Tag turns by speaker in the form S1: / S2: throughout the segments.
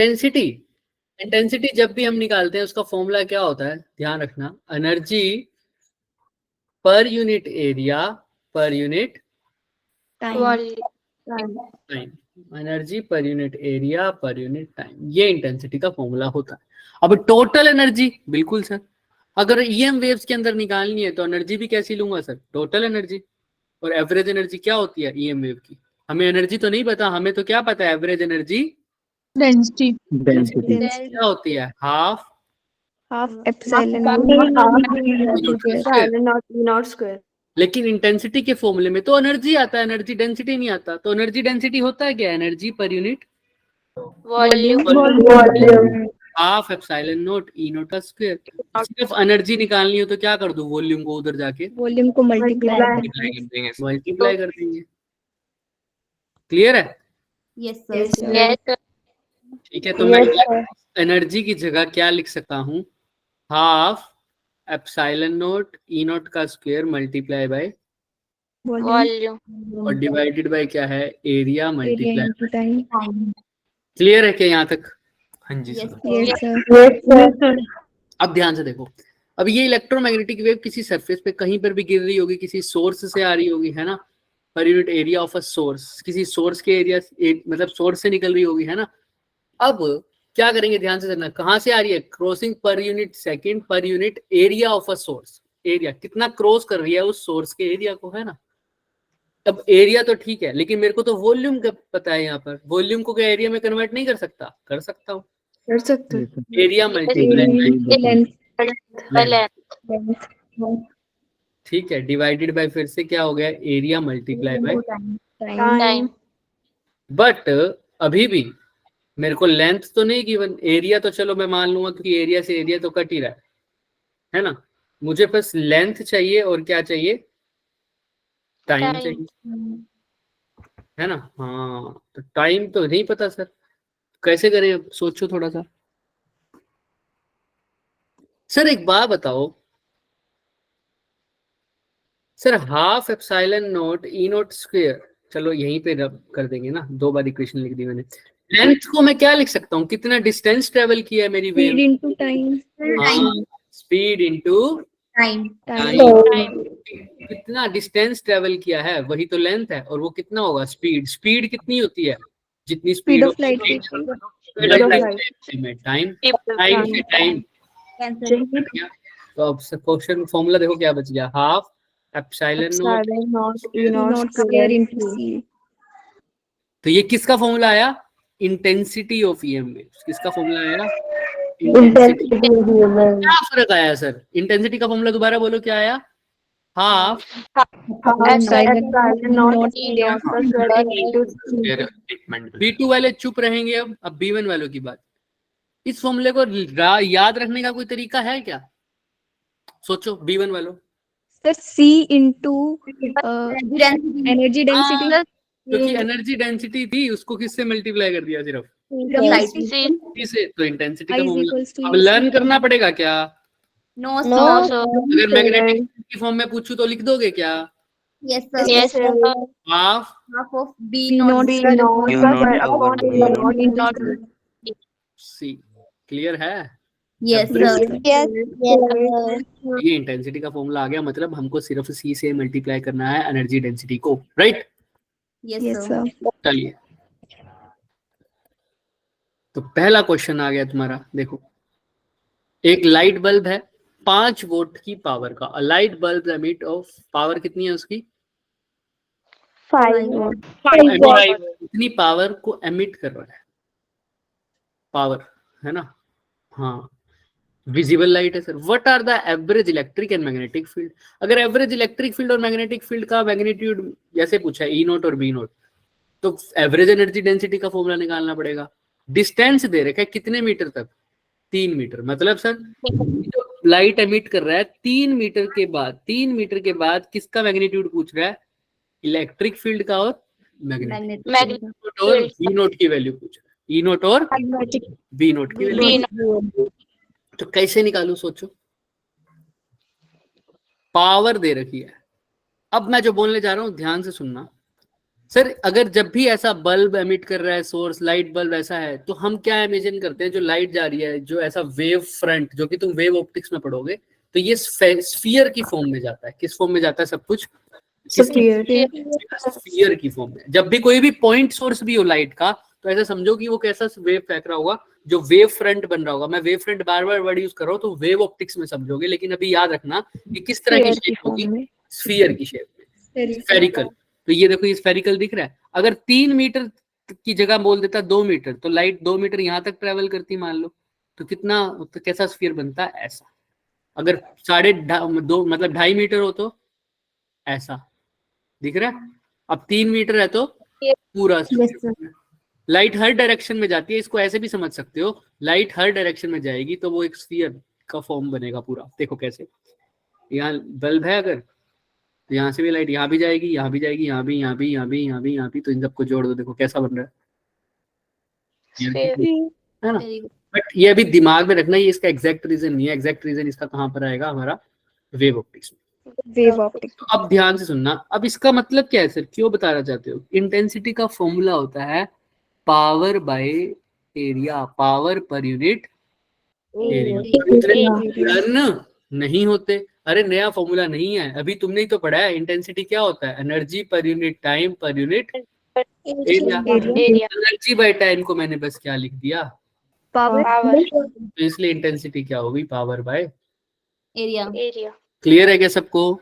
S1: Intensity, intensity जब भी हम निकालते हैं उसका फॉर्मूला क्या होता है, ध्यान रखना, energy per unit area per unit time, energy per unit area per unit time, ये इंटेंसिटी का फॉर्मूला होता है। अब टोटल एनर्जी, बिल्कुल सर, अगर ईएम वेव्स के अंदर निकालनी है तो एनर्जी भी कैसी लूंगा सर, टोटल एनर्जी। और एवरेज एनर्जी क्या होती है ईएम वेव की, हमें एनर्जी तो नहीं पता, हमें तो क्या पता है, एवरेज एनर्जी
S2: डेंसिटी
S1: क्या होती है, हाफ
S2: एप्सिलॉन
S3: नॉट स्क्वायर।
S1: लेकिन इंटेंसिटी के फॉर्मूले में तो एनर्जी आता है, एनर्जी डेंसिटी नहीं आता। तो एनर्जी डेंसिटी होता है क्या, energy per unit
S3: volume.
S1: Half epsilon not E not का स्क्वायर। सिर्फ एनर्जी निकालनी हो तो क्या कर दूं, वॉल्यूम को उधर जाके
S2: वॉल्यूम को मल्टीप्लाई
S1: मल्टीप्लाई कर देंगे। क्लियर है?
S3: Yes
S2: sir.
S1: ठीक है, तो मैं एनर्जी की जगह क्या लिख सकता हूँ, half epsilon not E not का स्क्वायर मल्टीप्लाई बाय
S2: वॉल्यूम
S1: और डिवाइडेड बाय क्या है, एरिया मल्टीप्लाई।
S2: टाइम।
S1: क्लियर है क्या यहाँ तक? हाँ जी
S3: Yes,
S1: सर।
S2: Yes sir.
S1: अब ध्यान से देखो, अब ये इलेक्ट्रोमैग्नेटिक वेव किसी सरफेस पे कहीं पर भी गिर रही होगी, किसी सोर्स से आ रही होगी, है ना, per unit area of a source, किसी सोर्स के एरिया मतलब सोर्स से निकल रही होगी, है ना। अब क्या करेंगे, ध्यान से देखना, कहाँ से आ रही है, crossing per unit second per unit area of a source, area कितना क्रॉस कर रही है उस सोर्स के एरिया को, है ना। अब एरिया तो ठीक है, लेकिन मेरे को तो वॉल्यूम का पता है, यहाँ पर वॉल्यूम को क्या एरिया में कन्वर्ट नहीं कर सकता, कर सकता हूँ,
S3: कर सकते।
S1: एरिया मल्टीप्लाई, ठीक है, डिवाइडेड बाय फिर से क्या हो गया, area multiply by
S3: time.
S1: But अभी भी मेरे को लेंथ तो नहीं गिवन, एरिया तो चलो मैं मान लूंगा क्योंकि एरिया से एरिया तो कट ही रहा है ना। मुझे बस लेंथ चाहिए और क्या चाहिए, टाइम चाहिए, है ना। हाँ, तो टाइम तो नहीं पता सर, कैसे करें, अब सोचो थोड़ा सा। सर एक बात बताओ sir, half epsilon not E not square, चलो यहीं पे रब कर देंगे ना, दो बार इक्वेशन लिख दी मैंने। लेंथ को मैं क्या लिख सकता हूँ, कितना डिस्टेंस ट्रेवल किया है मेरी wave,
S2: speed into time.
S1: Speed into
S3: time.
S1: कितना डिस्टेंस ट्रेवल किया है वही तो लेंथ है, और वो कितना होगा, स्पीड, स्पीड कितनी होती है, जितनी स्पीड
S2: ऑफ लाइट
S1: में टाइम, टाइम से टाइम। तो अब क्वेश्चन फॉर्मूला देखो क्या बच गया, half epsilon not.
S2: Square into C.
S1: तो ये किसका फॉर्मूला आया, इंटेंसिटी ऑफ ईएम वेव्स, किसका फॉर्मूला आया, क्या फर्क आया सर, इंटेंसिटी का फॉर्मूला दोबारा बोलो क्या आया, हाफ B2 वाले चुप रहेंगे, अब B1 वालों की बात। इस फॉर्मूले को याद रखने का कोई तरीका है क्या, सोचो B1 वालों।
S2: सर सी इनटू एनर्जी डेंसिटी।
S1: क्योंकि एनर्जी डेंसिटी थी, उसको किससे मल्टीप्लाई कर दिया, सिर्फ से, तो इंटेंसिटी का फॉर्मूला अब लर्न करना पड़ेगा क्या,
S3: नो
S1: अगर मैग्नेटिक की फॉर्म में पूछूं तो लिख दोगे क्या,
S3: yes
S1: half
S3: half of B naught
S1: C. Clear है?
S3: यस
S1: ये इंटेंसिटी का फॉर्मूला आ गया, मतलब हमको सिर्फ सी से मल्टीप्लाई करना है एनर्जी डेंसिटी को, राइट।
S3: यस
S1: चलिए, तो पहला क्वेश्चन आ गया तुम्हारा, देखो, एक लाइट बल्ब है 5 वोल्ट की पावर का, light bulb emit of power कितनी है उसकी,
S2: 5
S1: इतनी पावर को एमिट कर रहा है, पावर, है ना। हाँ, विजिबल लाइट है sir. What are the average electric and magnetic field, अगर एवरेज इलेक्ट्रिक फील्ड और मैग्नेटिक फील्ड का मैग्नीट्यूड जैसे पूछा है, ई नॉट और बी नॉट, तो एवरेज एनर्जी डेंसिटी का फॉर्मूला निकालना पड़ेगा। डिस्टेंस दे रखा है कितने मीटर तक, 3 मीटर, मतलब सर जो लाइट एमिट कर रहा है 3 मीटर के बाद, 3 मीटर के बाद किसका मैग्नीट्यूड पूछ रहा है, इलेक्ट्रिक फील्ड का और मैग्नेटिक, और बी नॉट की वैल्यू पूछ रहा है, ई नॉट और बी नॉट की वैल्यू। तो कैसे निकालू, सोचो, पावर दे रखी है। अब मैं जो बोलने जा रहा हूं ध्यान से सुनना, सर अगर जब भी ऐसा बल्ब एमिट कर रहा है सोर्स, लाइट बल्ब ऐसा है, तो हम क्या इमेजिन करते हैं, जो लाइट जा रही है, जो ऐसा वेव फ्रंट, जो कि तुम वेव ऑप्टिक्स में पढ़ोगे, तो ये स्फीयर की फॉर्म में जाता है। किस फॉर्म में जाता है सब कुछ? स्फीयर की फॉर्म में। जब भी कोई भी पॉइंट सोर्स भी हो लाइट का, तो ऐसा समझो कि वो कैसा वेव फेंक रहा होगा, जो वेव फ्रंट बन रहा होगा। मैं वेव फ्रंट बार बार वर्ड यूज कर रहा हूँ, तो वेव ऑप्टिक्स में समझोगे, लेकिन अभी याद रखना कि किस तरह की शेप होगी, स्फीयर की शेप में, स्फेरिकल। तो ये देखो, ये स्फेरिकल दिख रहा है। अगर 3 मीटर की जगह बोल देता 2 मीटर, तो लाइट 2 मीटर यहाँ तक ट्रेवल करती मान लो, तो कितना, तो कैसा स्फीयर बनता है? ऐसा। अगर 2.5 मतलब 2.5 मीटर हो तो ऐसा दिख रहा है। अब 3 मीटर है तो पूरा स्फीयर। लाइट हर डायरेक्शन में जाती है, इसको ऐसे भी समझ सकते हो, लाइट हर डायरेक्शन में जाएगी तो वो एक स्फीयर का फॉर्म बनेगा पूरा। देखो कैसे, यहाँ बल्ब है अगर, तो यहाँ से भी लाइट यहाँ भी जाएगी, यहाँ भी जाएगी, यहाँ भी, यहाँ भी, यहाँ भी, यहाँ भी, यहाँ भी, तो इन सबको जोड़ दो, देखो कैसा बन रहा है ना। बट ये अभी दिमाग में रखना, ये इसका एग्जैक्ट रीजन नहीं है। एग्जैक्ट रीजन इसका कहाँ पर आएगा? हमारा वेव ऑप्टिक्स में।
S2: Wave optics.
S1: तो अब ध्यान से सुनना, अब इसका मतलब क्या है सर, क्यों बताना चाहते हो? इंटेंसिटी का फॉर्मूला होता है power by area, power per unit area. Turn नहीं होते। अरे नया फॉर्मूला नहीं है, अभी तुमने ही तो पढ़ा है। इंटेंसिटी क्या होता है? Energy per unit time per unit area. Energy by time को मैंने बस क्या लिख दिया?
S2: पावर।
S1: तो इसलिए इंटेंसिटी क्या होगी? Power by
S3: area.
S1: क्लियर है क्या सबको?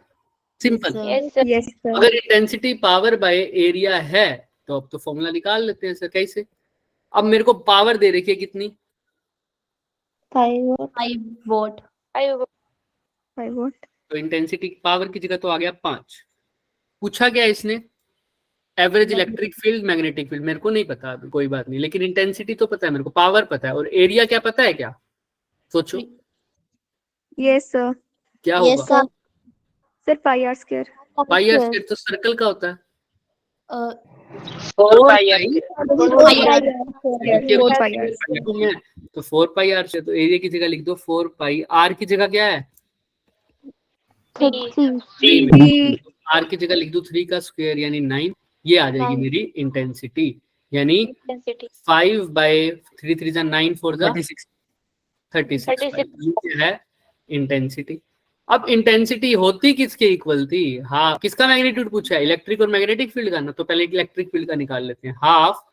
S1: सिंपल।
S2: Yes sir.
S1: अगर इंटेंसिटी पावर बाय एरिया है, तो अब तो फॉर्मूला निकाल लेते हैं सर। कैसे? अब मेरे को पावर दे रखी है कितनी?
S3: 5 वॉट।
S2: 5 वॉट।
S1: तो इंटेंसिटी पावर की जगह तो आ गया 5। पूछा क्या इसने? Average electric field, magnetic field. मेरे को नहीं पता, अभी कोई बात नहीं, लेकिन इंटेंसिटी तो पता है मेरे को, पावर पता है, और एरिया क्या पता है क्या? सोचो
S2: यस सर।
S1: क्या होगा?
S2: Sir pi R square.
S1: Pi R square तो सर्कल का होता है।
S2: 4 पाई आर।
S1: तो 4 पाई आर से, तो एरिया की जगह लिख दो 4 पाई। आर की जगह क्या है?
S2: 3।
S1: आर की जगह लिख दो 3 का स्क्वायर यानी 9। ये आ जाएगी मेरी इंटेंसिटी, यानी 5 बाय 3 3 जा 9 4 जा 36 ये है इंटेंसिटी। अब इंटेंसिटी होती किसके इक्वल थी? हाफ। किसका मैग्नीट्यूड पूछा है? इलेक्ट्रिक और मैग्नेटिक फील्ड का ना, तो पहले इलेक्ट्रिक फील्ड का निकाल लेते हैं। हाफ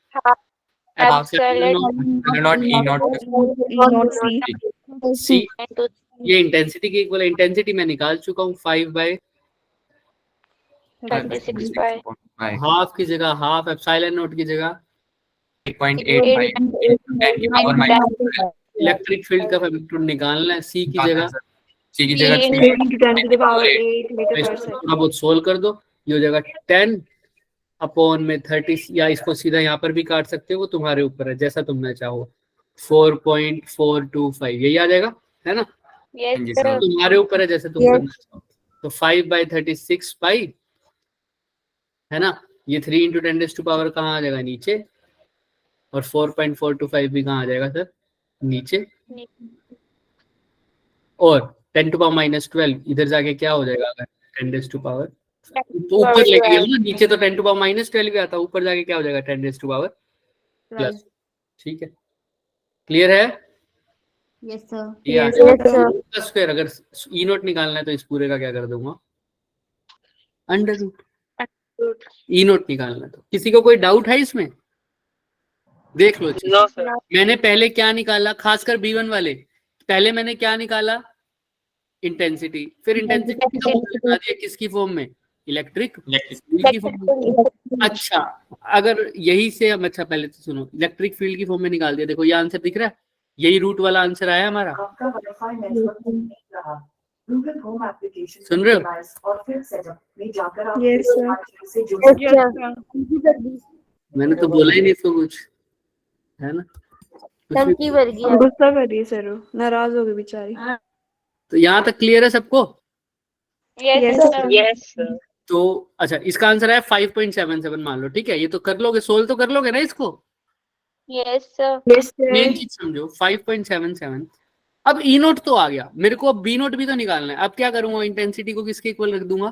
S1: सी, ये इंटेंसिटी के इक्वल है। इंटेंसिटी मैं निकाल चुका हूँ 5 बाय हाफ की जगह हाफ, एप्सिलॉन नॉट की जगह
S4: 8.85
S1: इलेक्ट्रिक फील्ड का मैग्नीट्यूड निकालना है। सी की जगह थोड़ा बहुत सोल्व कर दो, ये हो जाएगा 10 अपॉन में 30, या इसको सीधा यहाँ पर भी काट सकते हो, वो तुम्हारे ऊपर है, जैसा तुमने चाहो। 4.425 यही आ जाएगा, है ना? तो तुम्हारे ऊपर है, जैसे तुम करना चाहो। तो 5 बाय 36 पाई, है ना? ये 3 इंटू 10 पावर कहाँ आ जाएगा? नीचे। और 4.425 भी कहाँ आ जाएगा सर? नीचे। और 10 टू पावर -12 इधर जाके क्या हो जाएगा? अगर 10 पावर तो ऊपर लेके गए ना, नीचे तो 10 टू पावर -12 भी आता, ऊपर जाके क्या हो जाएगा? 10 पावर प्लस। ठीक है, क्लियर है?
S3: Yes sir.
S1: ये स्क्वायर, अगर ई नोट निकालना है तो इस पूरे का क्या कर दूंगा? Under root. ई नोट निकालना है तो किसी को कोई डाउट है इसमें? देख लो।
S4: No sir.
S1: मैंने पहले क्या निकाला, खासकर B1 वाले, पहले मैंने क्या निकाला? इंटेंसिटी। फिर इंटेंसिटी का बता दिया किसकी फॉर्म में? इलेक्ट्रिक फील्ड की फॉर्म में। अच्छा, अगर यही से हम, अच्छा पहले तो सुनो, इलेक्ट्रिक फील्ड की फॉर्म में निकाल दिया। देखो ये आंसर दिख रहा है, यही रूट वाला आंसर आया हमारा। सुन रहे हो?
S2: यस
S1: मैंने तो बोला ही नहीं इसको कुछ, है ना?
S2: गुस्सा कर रही है सर, वो नाराज हो गई बेचारी।
S1: तो यहाँ तक क्लियर है सबको?
S2: यस
S1: तो अच्छा, इसका आंसर है 5.77 मान लो। ठीक है, ये तो कर लोगे, सोल्व तो कर लोगे ना इसको? मेन चीज समझो 5.77। अब ई नोट तो आ गया, मेरे को अब बी नोट भी तो निकालना है। अब क्या करूंगा? इंटेंसिटी को किसके इक्वल रख दूंगा?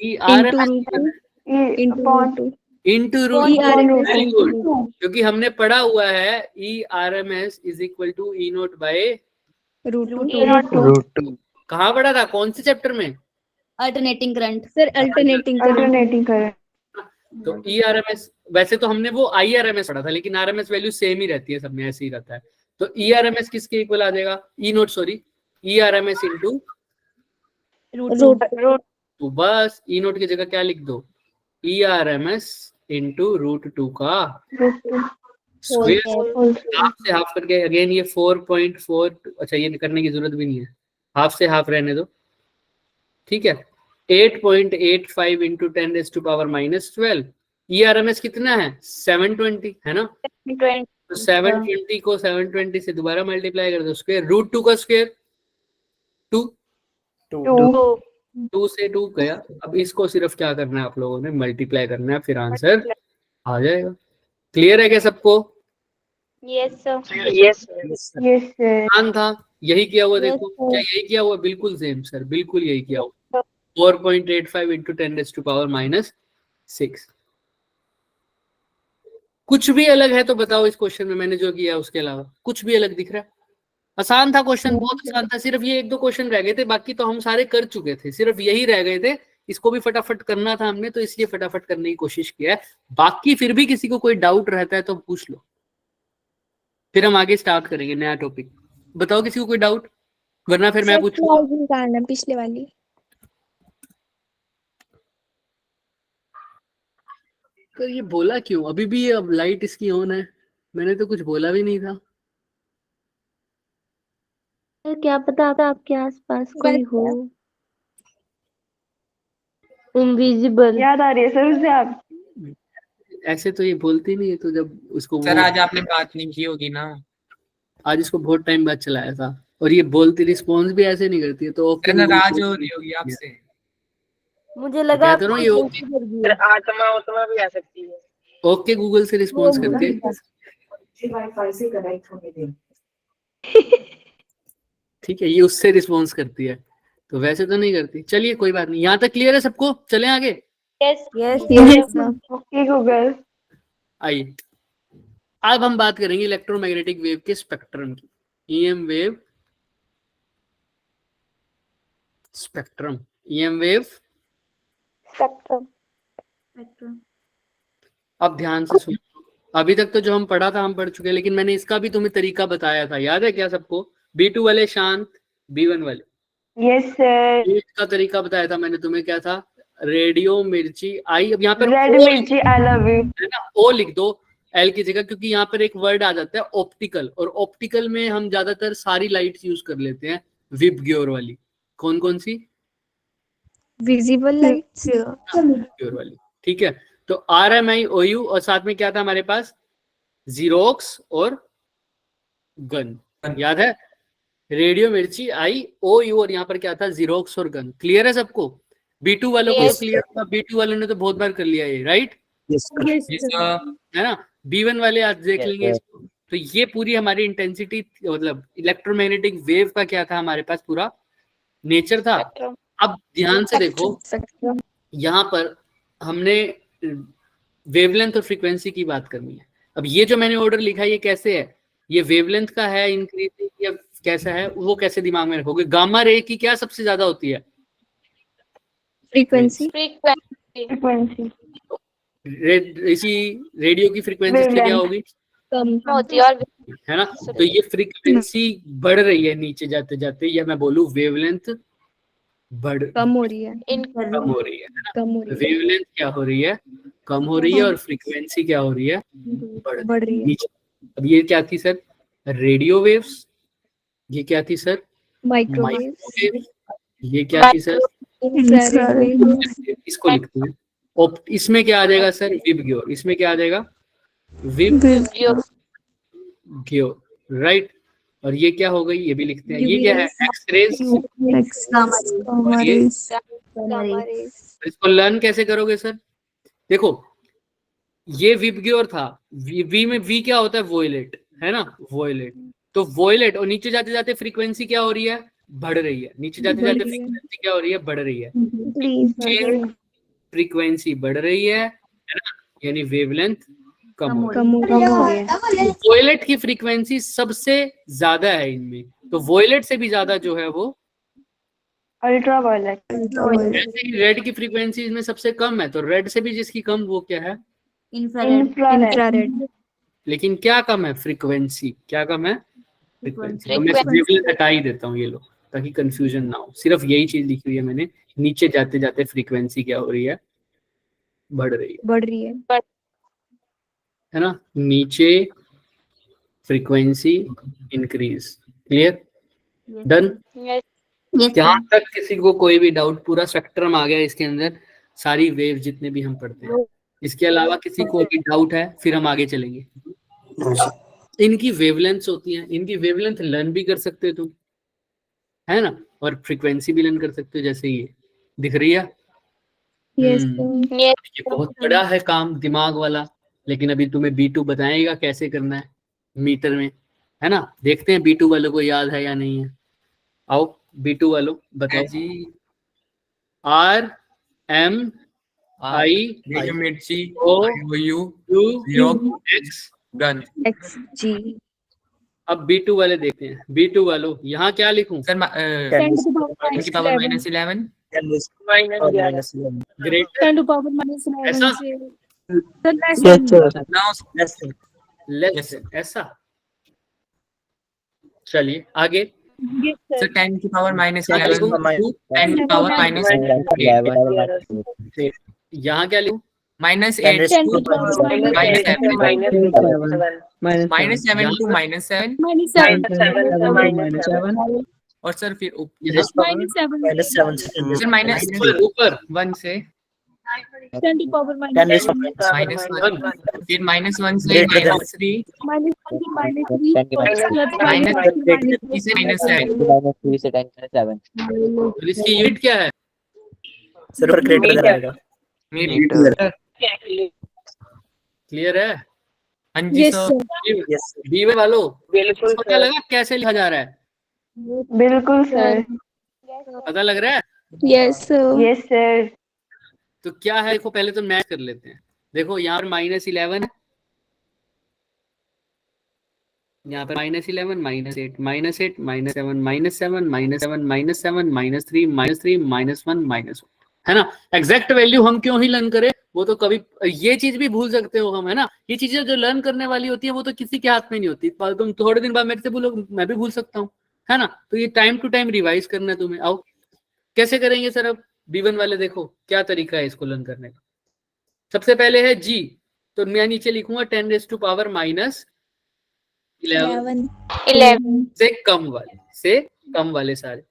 S1: E R M into root very good, क्योंकि हमने पढ़ा हुआ है E R M S is equal to E naught by
S2: √2
S1: कहाँ पढ़ा था, कौन से चैप्टर में?
S3: Alternating current
S2: sir alternating current
S1: तो ई आर एम एस, वैसे तो हमने वो आई आर एम एस पढ़ा था, लेकिन R M S value same ही रहती है सब में, ऐसे ही रहता है। तो ई आर एम एस किसके इक्वल आ जाएगा? E not sorry E R M S into
S2: √2
S1: तो बस ई नोट की जगह क्या लिख दो, E R M S into √2 का स्क्वायर, हाफ से हाफ करके अगेन ये 4.4, अच्छा ये करने की जरूरत भी नहीं है, हाफ से हाफ रहने दो, ठीक है। 8.85 into 10⁻⁻12 E R M S कितना है? 720 है ना, तो 720 को 720 से दोबारा मल्टीप्लाई कर दो, स्क्वायर √2 का स्क्वायर 2 से 2 गया। अब इसको सिर्फ क्या करना है आप लोगों ने, मल्टीप्लाई करना है, फिर आंसर आ जाएगा। क्लियर है क्या सबको?
S2: यस सर
S1: आसान था, यही किया हुआ, देखो क्या यही किया हुआ, बिल्कुल सेम सर, बिल्कुल यही किया हुआ। 4.85 इंटू 10⁻⁻6। कुछ भी अलग है तो बताओ इस क्वेश्चन में, मैंने जो किया उसके अलावा कुछ भी अलग दिख रहा है? आसान था क्वेश्चन, बहुत आसान था, सिर्फ ये 1-2 क्वेश्चन रह गए थे, बाकी तो हम सारे कर चुके थे, सिर्फ यही रह गए थे, इसको भी फटाफट करना था हमने, तो इसलिए फटाफट करने की कोशिश किया है। बाकी फिर भी किसी को कोई डाउट रहता है तो पूछ लो, फिर हम आगे स्टार्ट करेंगे नया टॉपिक। बताओ किसी को कोई डाउट, वरना फिर मैं पूछूंगा।
S2: पिछले वाली
S1: तो ये बोला क्यों अभी भी, अब लाइट इसकी ऑन है, मैंने तो कुछ बोला भी नहीं था।
S2: क्या पता आपके आसपास कोई हो इनविजिबल। याद आ रही है सर उससे आप?
S1: ऐसे तो ये बोलती नहीं है, तो जब उसको
S4: सर आज आपने बात नहीं की होगी ना?
S1: आज इसको बहुत टाइम बाद चलाया था, और ये बोलती रिस्पॉन्स भी ऐसे नहीं करती है, तो ओके
S5: नाराज हो रही होगी आपसे।
S2: मुझे लगा
S1: कहते ना ये
S2: ये
S6: आत्मा उत्मा भी आ सकती है।
S1: ओके गूगल से रिस्पॉन्स करके ठीक है, ये उससे रिस्पॉन्स करती है, तो वैसे तो नहीं करती। चलिए कोई बात नहीं, यहाँ तक क्लियर है सबको, चलें आगे।
S2: Yes okay Google.
S1: आइए अब हम बात करेंगे इलेक्ट्रोमैग्नेटिक वेव के स्पेक्ट्रम की। EM wave spectrum, EM wave अब ध्यान से सुनो। अभी तक तो जो हम पढ़ा था हम पढ़ चुके हैं, लेकिन मैंने इसका भी तुम्हें तरीका बताया था, याद है क्या सबको? B2 वाले शांत, B1 वाले
S2: यस सर।
S1: इसका तरीका बताया था मैंने तुम्हें, क्या था? रेडियो मिर्ची आई। अब यहाँ पर
S2: रेड मिर्ची आई लव यू
S1: है ना, ओ लिख दो एल की जगह, क्योंकि यहाँ पर एक वर्ड आ जाता है ऑप्टिकल, और ऑप्टिकल में हम ज्यादातर सारी लाइट्स यूज कर लेते हैं विबग्योर वाली। कौन कौन सी?
S2: विजिबल लाइट्स
S1: विबग्योर वाली, ठीक है। तो RMIOU और साथ में क्या था हमारे पास? जीरोक्स और गन, याद है? रेडियो मिर्ची IOU और यहाँ पर क्या था? जीरोक्स और गन। क्लियर है सबको? B2 वालों को क्लियर था? B2 वालों ने तो बहुत बार कर लिया ये, राइट? है ना। B1 वाले आज देख लेंगे इसको। तो ये पूरी हमारी इंटेंसिटी, मतलब इलेक्ट्रोमैग्नेटिक वेव का क्या था हमारे पास, पूरा नेचर था। अब ध्यान से देखो, यहाँ पर हमने वेवलेंथ और फ्रीक्वेंसी की बात करनी है। अब ये जो मैंने ऑर्डर लिखा है ये कैसे है? ये वेवलेंथ का है इंक्रीजिंग या कैसा है, वो कैसे दिमाग में रखोगे? गामा रे की क्या सबसे ज्यादा होती है?
S2: फ्रीक्वेंसी
S1: इसी रेडियो की फ्रीक्वेंसी से क्या होगी?
S2: कम
S3: होती है, और
S1: है ना। तो ये फ्रीक्वेंसी बढ़ रही है नीचे जाते जाते, या मैं बोलूं वेवलेंथ
S2: कम हो रही है
S1: कम हो रही है ना।
S2: कम हो रही है
S1: वेवलेंथ क्या हो रही है? कम हो रही है, और फ्रीक्वेंसी क्या हो रही है?
S2: बढ़ रही है।
S1: नीचे। अब ये क्या थी सर? Radio waves. ये क्या थी सर?
S2: Microwave
S1: microwave. ये क्या थी सर? इसको लिखते हैं। इसमें क्या आ जाएगा सर? विबग्योर। इसमें क्या आ जाएगा? VIBGYOR, right. और ये क्या हो गई? ये भी लिखते हैं। ये क्या है? एक्सरेज। इसको लर्न कैसे करोगे सर? देखो, ये विबग्योर था। वी में वी क्या होता है? वोयलेट, है ना, वोयलेट। तो वोयलेट, और नीचे जाते जाते फ्रीक्वेंसी क्या हो रही है? बढ़ रही है। नीचे जाते जाते फ्रीक्वेंसी क्या हो रही है? बढ़ रही है। फ्रीक्वेंसी बढ़ रही है ना, यानी वेवलेंथ कम हो रही है। वोयलेट की फ्रीक्वेंसी सबसे ज्यादा है इनमें, तो वोयलेट से भी ज्यादा जो है वो
S2: अल्ट्रा वायलेट।
S1: ऐसे ही रेड की फ्रीक्वेंसी इसमें सबसे कम है, तो रेड से भी जिसकी कम वो क्या है?
S2: इंफ्रारेड।
S1: लेकिन क्या कम है? फ्रीक्वेंसी। क्या कम है? फ्रीक्वेंसी। तो मैं वेवलेंथ हटा ही देता हूँ ये लो, ताकि कंफ्यूजन ना हो। सिर्फ यही चीज लिखी हुई है मैंने, नीचे जाते जाते फ्रीक्वेंसी क्या हो रही है? बढ़ रही है ना। नीचे फ्रीक्वेंसी इंक्रीज। क्लियर? डन? जहां तक किसी को कोई भी डाउट? पूरा स्पेक्ट्रम आ गया इसके अंदर, सारी वेव जितने भी हम पढ़ते हैं। इसके अलावा किसी को भी डाउट है? फिर हम आगे चलेंगे। इनकी वेवलेंथ्स होती हैं, इनकी वेवलेंथ लर्न भी कर सकते हो तुम, है ना, और फ्रीक्वेंसी भी लर्न कर सकते हो, जैसे ये दिख रही है। ये बहुत बड़ा है काम, दिमाग वाला, लेकिन अभी तुम्हें B2 बताएगा कैसे करना है मीटर में, है ना। देखते हैं B2 वालों को याद है या नहीं है। आओ B2 वालों बताओ जी। RMI
S5: रेडियो मिर्ची
S1: OU
S5: जीरोक्स गन।
S2: XG।
S1: अब B2 वाले देखते हैं। B2 वालों यहाँ क्या लिखूं
S5: सर 10 की पावर -11
S1: ग्रेटर
S2: 10 to power -11
S1: ऐसा? लेस ऐसा। चलिए आगे।
S5: सर 10 की पावर -11 10 की पावर -8
S1: यहाँ क्या लिखूं?
S5: -8 -7 -7 to -7 और सर फिर सर -7 ऊपर 1 से
S4: 10 to power minus
S7: 10 raised to
S5: minus
S6: -1
S5: 1, फिर -1 से
S7: Greater than-
S5: -3,
S4: minus 3 minus 3
S7: 10 to minus
S5: minus 3 से -7।
S7: -3 से 10 to 7
S1: और इसकी यूनिट क्या है?
S7: सर ऊपर ग्रेटर देन आएगा
S5: मीटर।
S1: क्लियर है?
S5: हाँ जी
S4: yes
S5: सर।
S4: sir
S7: यस
S1: बीवे वालों
S6: बिल्कुल
S1: इसको क्या लगा कैसे लिखा जा रहा है?
S2: बिल्कुल सर।
S1: पता लग रहा है?
S4: yes sir
S2: yes sir.
S1: तो क्या है, देखो पहले तो मैच कर लेते हैं। देखो यहाँ पर -11 है, यहाँ पर -11 -8 -8 -7 -7 -7 -7 -3 -3 -1 -1 है ना। एग्जैक्ट वैल्यू हम क्यों ही लर्न करें, वो तो कभी ये चीज भी भूल सकते हो हम, है ना। ये चीजें जो लर्न करने वाली होती है वो तो किसी के हाथ में नहीं होती। तुम थोड़े दिन बाद मेरे से बोलो, मैं भी भूल सकता हूँ, है ना। तो ये टाइम टू टाइम रिवाइज करना है तुम्हें। आओ कैसे करेंगे सर? अब B1 वाले देखो क्या तरीका है इसको लर्न करने का। सबसे पहले है G, तो मैं नीचे लिखूंगा 10 raised to power -11 से कम वाले सारे।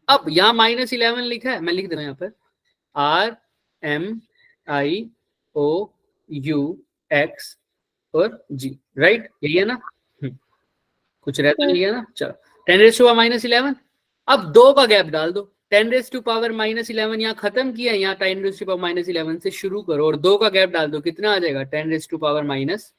S1: अब यहाँ -11 लिखा है, मैं लिख दे रहा हूँ यहाँ पर RMIOUX और G, राइट, यही है ना। कुछ रहता नहीं है ना। चलो 10 raised to power -11, अब 2 का गैप डाल दो। 10 raised to power -11 यहाँ खत्म किया, यहाँ 10 raised to power -11 से शुरू करो और 2 का गैप डाल दो, कितना आ जाएगा? 10 raised to power -8।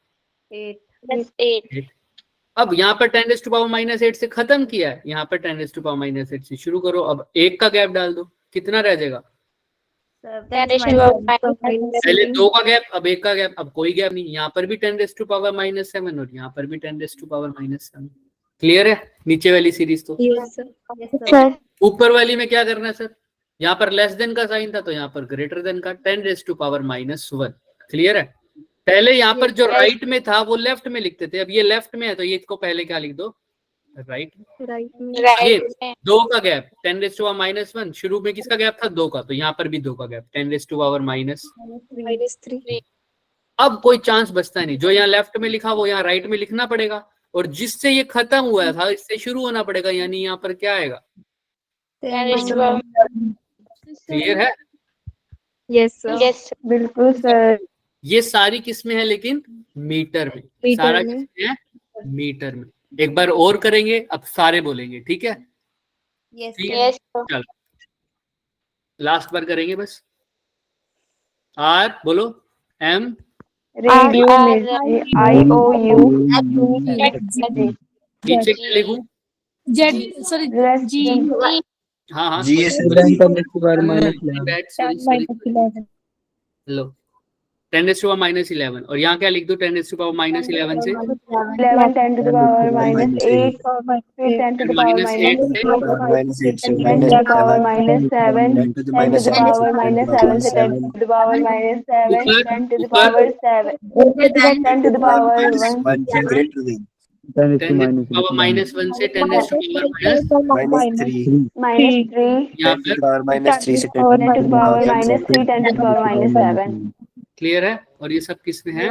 S1: अब यहाँ पर 10 raised to power -8 से खत्म किया है, यहाँ पर 10 raised to power -8 से शुरू करो। अब 1 का गैप डाल दो, कितना रह जाएगा? पहले 2 का गैप, अब 1 का गैप, अब कोई गैप नहीं। यहाँ पर भी 10 raised to power -7 और यहाँ पर भी 10 raised to power -7। क्लियर है नीचे वाली सीरीज? तो
S2: सर
S1: ऊपर वाली में क्या करना है सर? यहाँ पर लेस देन का साइन था तो यहाँ पर ग्रेटर देन का, 10 raised to power -1। क्लियर है? पहले यहाँ पर जो राइट में था वो लेफ्ट में लिखते थे, अब ये लेफ्ट में है तो ये इसको पहले क्या लिख दो? राइट। ये 2 का गैप 10 raised to power -1, शुरू में किसका गैप था? 2 का, तो यहाँ पर भी 2 का गैप 10 raised to power -3। अब कोई चांस बचता नहीं, जो यहाँ लेफ्ट में लिखा वो यहाँ राइट में लिखना पड़ेगा और जिससे ये खत्म हुआ था इससे शुरू होना पड़ेगा, यानी यहाँ पर क्या आएगा? क्लियर है?
S2: Yes sir. बिल्कुल सर।
S1: ये सारी किसमें है लेकिन? मीटर में। सारा किसमें है? मीटर में। एक बार और करेंगे, अब सारे बोलेंगे, ठीक है? ठीक है, चलो लास्ट बार करेंगे बस। R बोलो, M नीचे क्या लिखूं?
S4: z sorry g
S1: हाँ हाँ लो 10 raised to power -11 और यहाँ क्या लिख दो? 10 raised to power -11 से
S2: 11 10 to the power -8 फिर 10 to the power -8 से 10 to the power -7 10 to the power -7 से 10 to the power -7 10 to the power 7 10 to the power 1
S1: 10 raised to power -1 से 10 raised to power -3 यहाँ पर
S7: -3 से
S2: 10 to the power -3 10 to the power -7।
S1: Clear है? और ये सब किसमें है?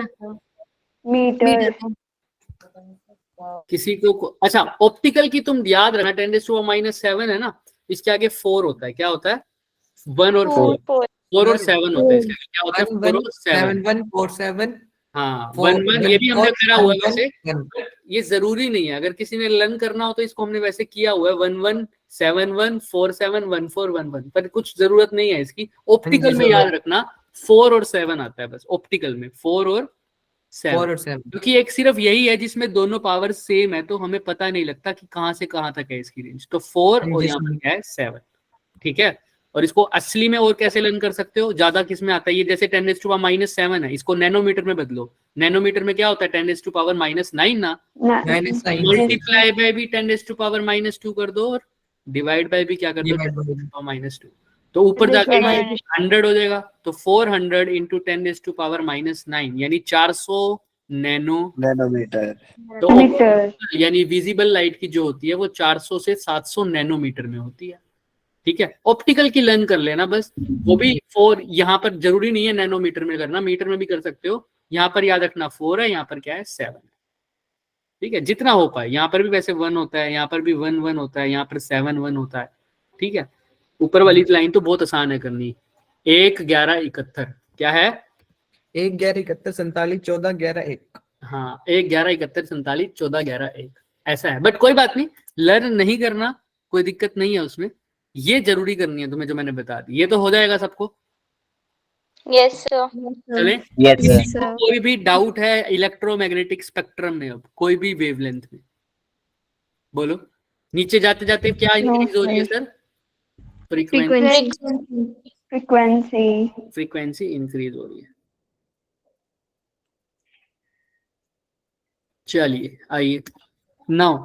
S2: मीटर।
S1: किसी को अच्छा ऑप्टिकल की तुम याद रखना 10 raised to power -7 है ना, इसके आगे 4 होता है। क्या होता है? 1 और 4 और 7 होता है। इसके आगे क्या होता है? 4 और 7
S5: 1 4 7
S1: हाँ 1 1 ये भी हमने करा हुआ है वैसे, ये जरूरी नहीं है। अगर किसी ने लर्न करना हो तो इसको हमने वैसे किया हुआ है 1 1 7 1 4 7 1 4 1 1, पर कुछ जरूरत नहीं है इसकी। ऑप्टिकल में याद रखना 4 और 7 आता है बस, ऑप्टिकल में 4 और 7 क्योंकि एक सिर्फ यही है जिसमें दोनों पावर सेम है, तो हमें पता नहीं लगता कि कहां से कहां तक है इसकी रेंज। तो 4 और यहाँ पर क्या है? 7। ठीक है, और इसको असली में और कैसे लर्न कर सकते हो? ज्यादा किस में आता है? ये जैसे 10 raised to power -7 है, इसको नैनोमीटर में बदलो। नैनोमीटर में क्या होता है? 10 raised to power -9 ना, मल्टीप्लाई बाय भी 10 raised to power -2 कर दो और डिवाइड बाय भी क्या कर दो? 10 raised to power -2। तो ऊपर जाके 100 हो जाएगा, तो 400 into 10 raised to power -9 यानी 400 नैनोमीटर। तो यानी विजिबल लाइट की जो होती है वो 400 से 700 नैनोमीटर में होती है। ठीक है, ऑप्टिकल की लर्न कर लेना बस, वो भी 4 यहाँ पर जरूरी नहीं है नैनोमीटर में करना, मीटर में भी कर सकते हो। यहाँ पर याद रखना 4 है, यहाँ पर क्या है? 7 है। ठीक है, जितना हो पाए। यहाँ पर भी वैसे 1 होता है, यहाँ पर भी 1 1 होता है, यहाँ पर 7 1 होता है। ठीक है, ऊपर वाली लाइन तो बहुत आसान है करनी, 1 11 71। क्या है?
S5: 1 11 71 47 14 11 1।
S1: हाँ, 1 11 71 47 14 11 1 ऐसा है। बट कोई बात नहीं, लर्न नहीं करना कोई दिक्कत नहीं है उसमें, ये जरूरी करनी है तुम्हें जो मैंने बता दी। ये तो हो जाएगा सबको?
S2: Yes, sir.
S1: चले?
S7: Yes, sir.
S1: किसी को कोई भी डाउट है इलेक्ट्रोमैग्नेटिक स्पेक्ट्रम में, अब कोई भी वेवलेंथ में बोलो। नीचे जाते जाते क्या इंक्रीज हो रही है sir? Frequency
S2: Frequency.
S1: Frequency increase हो रही है। चलिए आइए नाउ,